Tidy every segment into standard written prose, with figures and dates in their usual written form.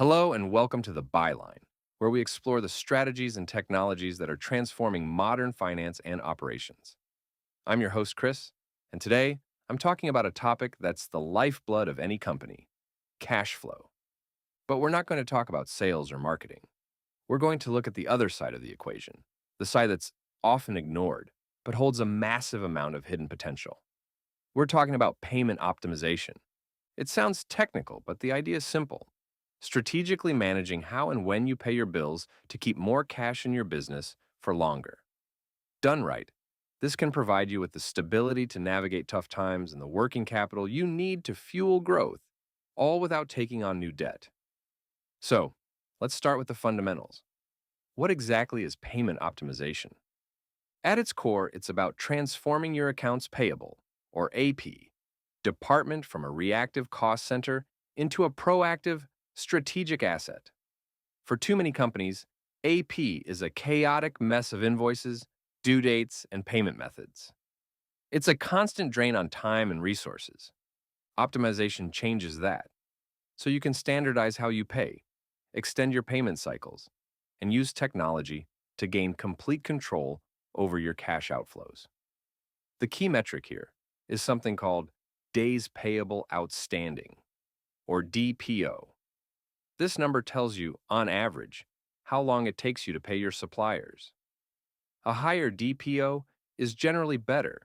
Hello and welcome to the Byline, where we explore the strategies and technologies that are transforming modern finance and operations. I'm your host, Chris, and today I'm talking about a topic that's the lifeblood of any company: cash flow. But we're not going to talk about sales or marketing. We're going to look at the other side of the equation, the side that's often ignored, but holds a massive amount of hidden potential. We're talking about payment optimization. It sounds technical, but the idea is simple: strategically managing how and when you pay your bills to keep more cash in your business for longer. Done right, this can provide you with the stability to navigate tough times and the working capital you need to fuel growth, all without taking on new debt. So, let's start with the fundamentals. What exactly is payment optimization? At its core, it's about transforming your accounts payable, or AP, department from a reactive cost center into a proactive, strategic asset. For too many companies, AP is a chaotic mess of invoices, due dates, and payment methods. It's a constant drain on time and resources. Optimization changes that, so you can standardize how you pay, extend your payment cycles, and use technology to gain complete control over your cash outflows. The key metric here is something called Days Payable Outstanding, or DPO. This number tells you, on average, how long it takes you to pay your suppliers. A higher DPO is generally better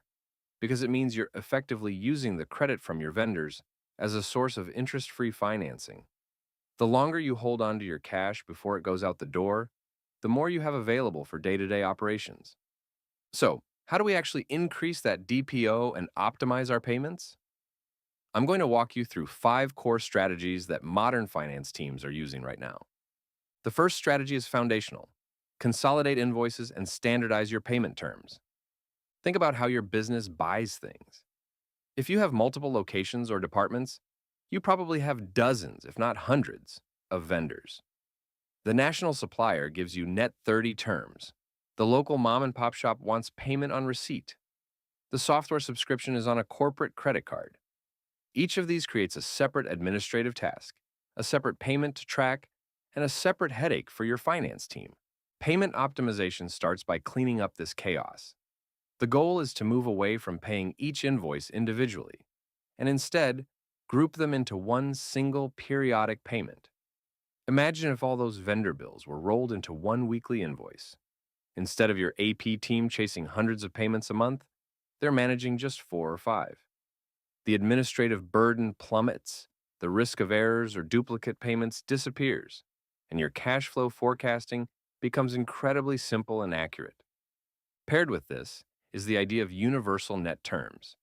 because it means you're effectively using the credit from your vendors as a source of interest-free financing. The longer you hold on to your cash before it goes out the door, the more you have available for day-to-day operations. So, how do we actually increase that DPO and optimize our payments? I'm going to walk you through 5 core strategies that modern finance teams are using right now. The first strategy is foundational: consolidate invoices and standardize your payment terms. Think about how your business buys things. If you have multiple locations or departments, you probably have dozens, if not hundreds, of vendors. The national supplier gives you net 30 terms. The local mom and pop shop wants payment on receipt. The software subscription is on a corporate credit card. Each of these creates a separate administrative task, a separate payment to track, and a separate headache for your finance team. Payment optimization starts by cleaning up this chaos. The goal is to move away from paying each invoice individually, and instead, group them into one single periodic payment. Imagine if all those vendor bills were rolled into one weekly invoice. Instead of your AP team chasing hundreds of payments a month, they're managing just 4 or 5. The administrative burden plummets, the risk of errors or duplicate payments disappears, and your cash flow forecasting becomes incredibly simple and accurate. Paired with this is the idea of universal net terms.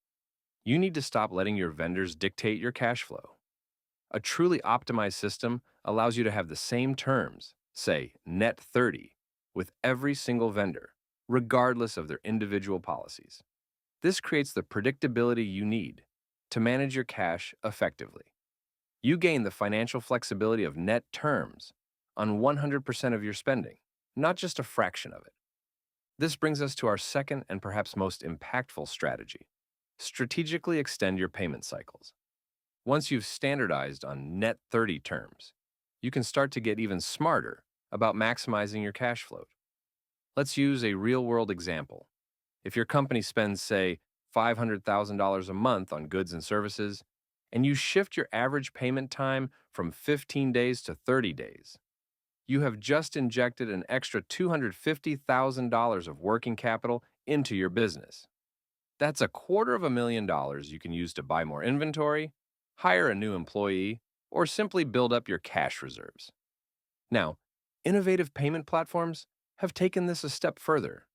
You need to stop letting your vendors dictate your cash flow. A truly optimized system allows you to have the same terms, say net 30, with every single vendor, regardless of their individual policies. This creates the predictability you need to manage your cash effectively. You gain the financial flexibility of net terms on 100% of your spending, not just a fraction of it. This brings us to our second and perhaps most impactful strategy: strategically extend your payment cycles. Once you've standardized on net 30 terms, you can start to get even smarter about maximizing your cash flow. Let's use a real-world example. If your company spends, say, $500,000 a month on goods and services, and you shift your average payment time from 15 days to 30 days, you have just injected an extra $250,000 of working capital into your business. That's $250,000 you can use to buy more inventory, hire a new employee, or simply build up your cash reserves. Now, innovative payment platforms have taken this a step further.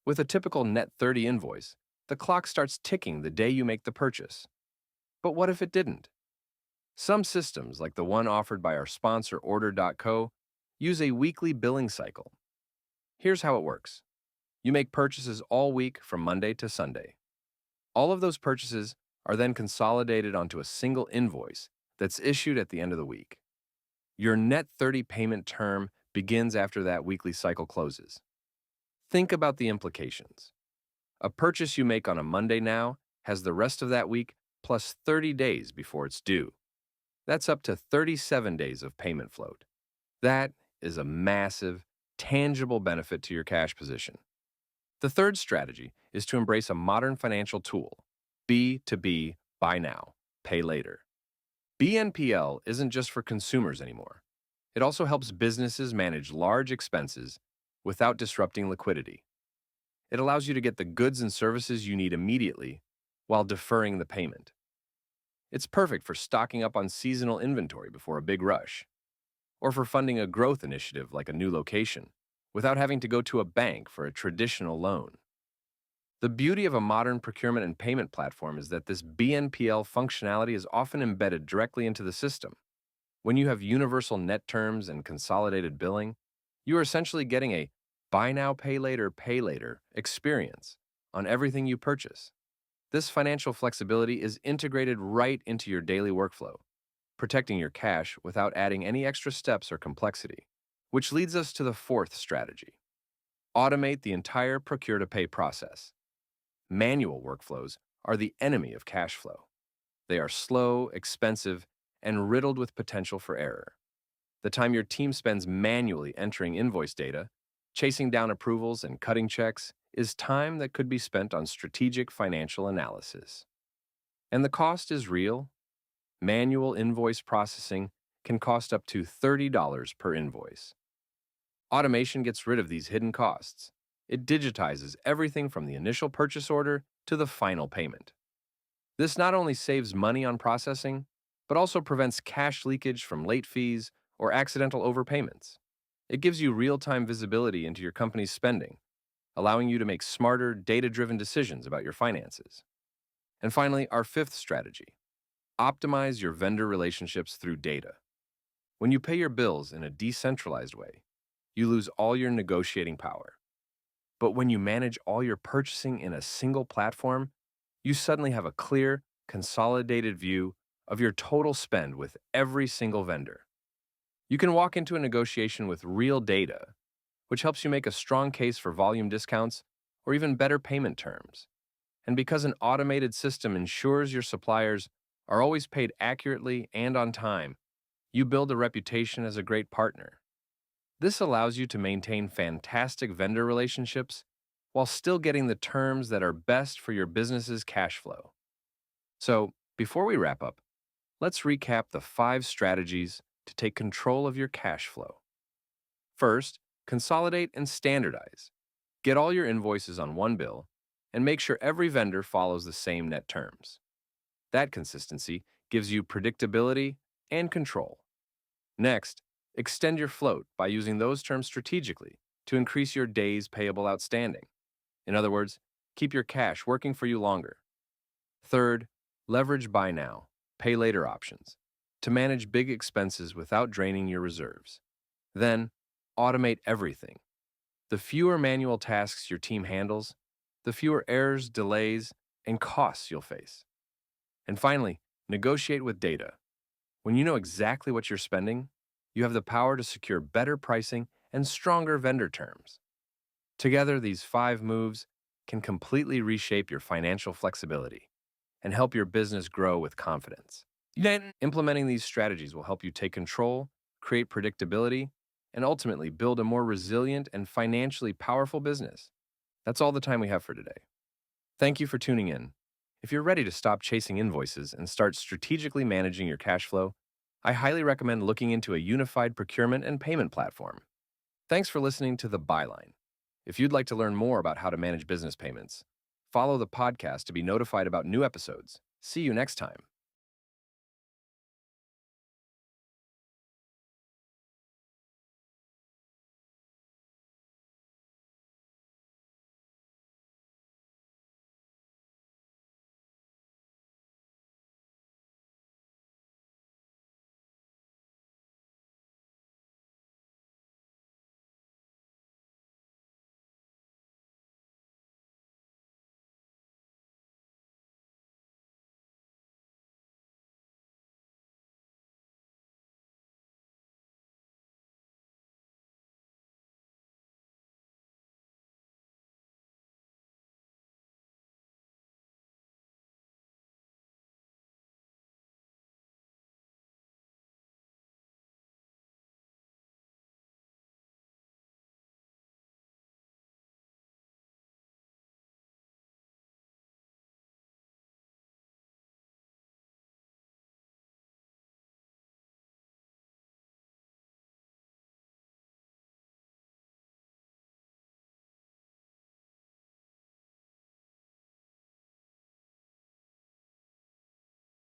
With a typical net 30 invoice, the clock starts ticking the day you make the purchase. But what if it didn't? Some systems, like the one offered by our sponsor Order.co, use a weekly billing cycle. Here's how it works. You make purchases all week from Monday to Sunday. All of those purchases are then consolidated onto a single invoice that's issued at the end of the week. Your net 30 payment term begins after that weekly cycle closes. Think about the implications. A purchase you make on a Monday now has the rest of that week plus 30 days before it's due. That's up to 37 days of payment float. That is a massive, tangible benefit to your cash position. The third strategy is to embrace a modern financial tool, B2B, buy now, pay later. BNPL isn't just for consumers anymore. It also helps businesses manage large expenses without disrupting liquidity. It allows you to get the goods and services you need immediately while deferring the payment. It's perfect for stocking up on seasonal inventory before a big rush, or for funding a growth initiative like a new location without having to go to a bank for a traditional loan. The beauty of a modern procurement and payment platform is that this BNPL functionality is often embedded directly into the system. When you have universal net terms and consolidated billing, you are essentially getting a buy now, pay later experience on everything you purchase. This financial flexibility is integrated right into your daily workflow, protecting your cash without adding any extra steps or complexity. Which leads us to the fourth strategy. Automate the entire procure-to-pay process. Manual workflows are the enemy of cash flow. They are slow, expensive, and riddled with potential for error. The time your team spends manually entering invoice data, chasing down approvals, and cutting checks is time that could be spent on strategic financial analysis. And the cost is real. Manual invoice processing can cost up to $30 per invoice. Automation gets rid of these hidden costs. It digitizes everything from the initial purchase order to the final payment. This not only saves money on processing, but also prevents cash leakage from late fees or accidental overpayments. It gives you real-time visibility into your company's spending, allowing you to make smarter, data-driven decisions about your finances. And finally, our fifth strategy: optimize your vendor relationships through data. When you pay your bills in a decentralized way, you lose all your negotiating power. But when you manage all your purchasing in a single platform, you suddenly have a clear, consolidated view of your total spend with every single vendor. You can walk into a negotiation with real data, which helps you make a strong case for volume discounts or even better payment terms. And because an automated system ensures your suppliers are always paid accurately and on time, you build a reputation as a great partner. This allows you to maintain fantastic vendor relationships while still getting the terms that are best for your business's cash flow. So, before we wrap up, let's recap the 5 strategies to take control of your cash flow. First, consolidate and standardize. Get all your invoices on one bill and make sure every vendor follows the same net terms. That consistency gives you predictability and control. Next, extend your float by using those terms strategically to increase your days payable outstanding. In other words, keep your cash working for you longer. Third, leverage buy now, pay later options to manage big expenses without draining your reserves. Then, automate everything. The fewer manual tasks your team handles, the fewer errors, delays, and costs you'll face. And finally, negotiate with data. When you know exactly what you're spending, you have the power to secure better pricing and stronger vendor terms. Together, these 5 moves can completely reshape your financial flexibility and help your business grow with confidence. Implementing these strategies will help you take control, create predictability, and ultimately build a more resilient and financially powerful business. That's all the time we have for today. Thank you for tuning in. If you're ready to stop chasing invoices and start strategically managing your cash flow, I highly recommend looking into a unified procurement and payment platform. Thanks for listening to The Byline. If you'd like to learn more about how to manage business payments, follow the podcast to be notified about new episodes. See you next time.